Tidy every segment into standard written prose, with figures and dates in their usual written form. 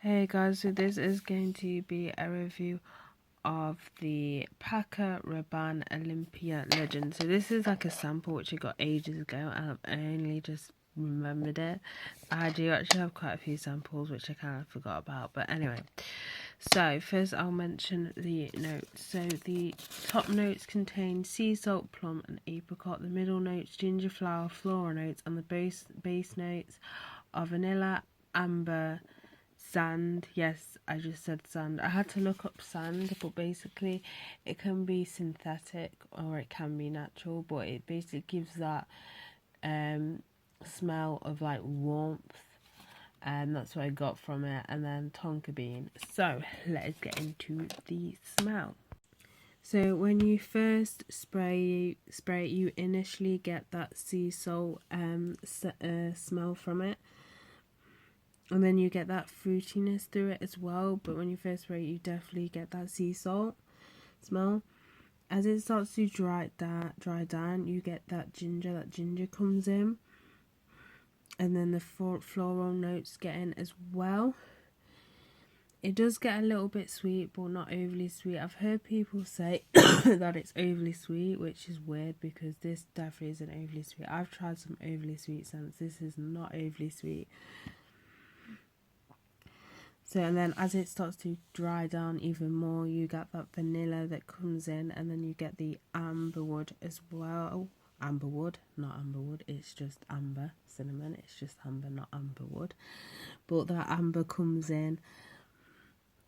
Hey guys, so this is going to be a review of the paco, rabanne, olympea legend. So this is like a sample which I got ages ago and I've only just remembered it. I do actually have quite a few samples which I kind of forgot about, but anyway. So first I'll mention the notes. So the top notes contain sea salt, plum and apricot. The middle notes ginger flower, floral notes, and the base notes are vanilla, amber, sand. Yes, I just said sand. I had to look up sand, but basically it can be synthetic or it can be natural, but it basically gives that smell of like warmth, and that's what I got from it. And then tonka bean. So let's get into the smell. So when you first spray it, you initially get that sea salt smell from it. And then you get that fruitiness through it as well. But when you first spray it, you definitely get that sea salt smell. As it starts to dry down, you get that ginger. That ginger comes in. And then the floral notes get in as well. It does get a little bit sweet, but not overly sweet. I've heard people say that it's overly sweet, which is weird because this definitely isn't overly sweet. I've tried some overly sweet scents. This is not overly sweet. So, and then as it starts to dry down even more, you get that vanilla that comes in, and then you get the amberwood as well. Amberwood, not amberwood, it's just amber. Cinnamon, it's just amber, not amberwood. But that amber comes in,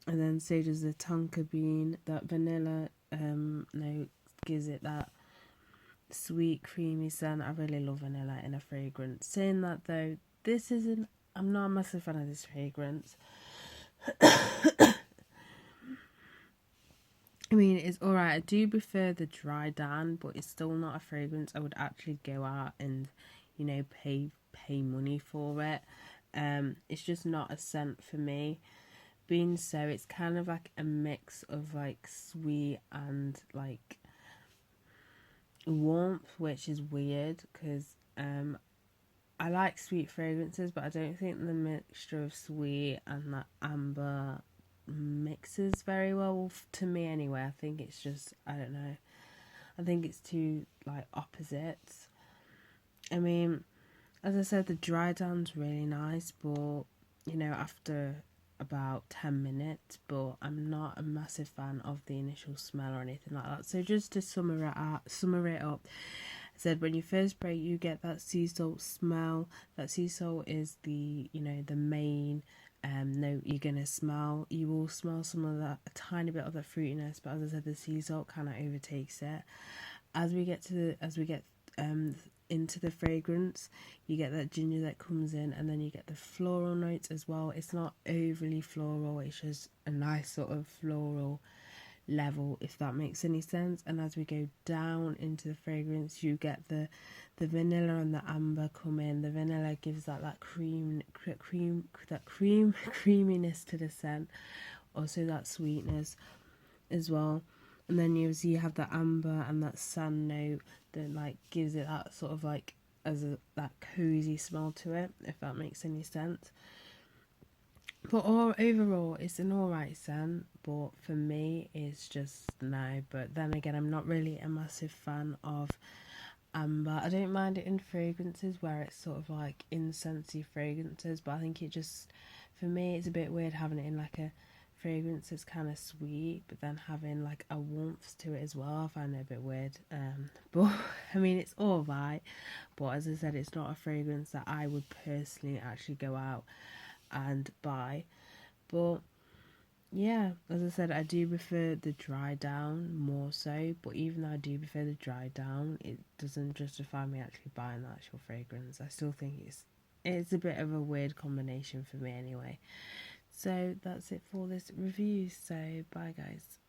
and then so does the tonka bean. That vanilla note gives it that sweet, creamy scent. I really love vanilla in a fragrance. Saying that though, I'm not a massive fan of this fragrance. I mean, it's alright. I do prefer the dry down, but it's still not a fragrance I would actually go out and, pay money for it. It's just not a scent for me. Being so, it's kind of like a mix of like sweet and like warmth, which is weird because I like sweet fragrances, but I don't think the mixture of sweet and that amber mixes very well to me anyway. I think it's just, I don't know. I think it's two like opposites. I mean, as I said, the dry down's really nice, but after about 10 minutes, but I'm not a massive fan of the initial smell or anything like that. So just to summer it up, I said when you first spray, you get that sea salt smell. That sea salt is the main note you're gonna smell. You will smell some of that, a tiny bit of that fruitiness, but as I said, the sea salt kind of overtakes it. As we get into the fragrance, you get that ginger that comes in, and then you get the floral notes as well. It's not overly floral, it's just a nice sort of floral level, if that makes any sense. And as we go down into the fragrance, you get the vanilla and the amber come in. The vanilla gives that creaminess to the scent, also that sweetness as well. And then you have the amber and that sand note that like gives it that sort of like that cozy smell to it, if that makes any sense. But overall, it's an alright scent, but for me, it's just no. But then again, I'm not really a massive fan of amber. I don't mind it in fragrances where it's sort of like incensey fragrances, but I think it just, for me, it's a bit weird having it in like a fragrance that's kind of sweet, but then having like a warmth to it as well. I find it a bit weird. But I mean, it's alright. But as I said, it's not a fragrance that I would personally actually go out and buy. But yeah, as I said, I do prefer the dry down more so, but even though I do prefer the dry down, it doesn't justify me actually buying the actual fragrance. I still think it's a bit of a weird combination for me anyway. So that's it for this review. So bye guys.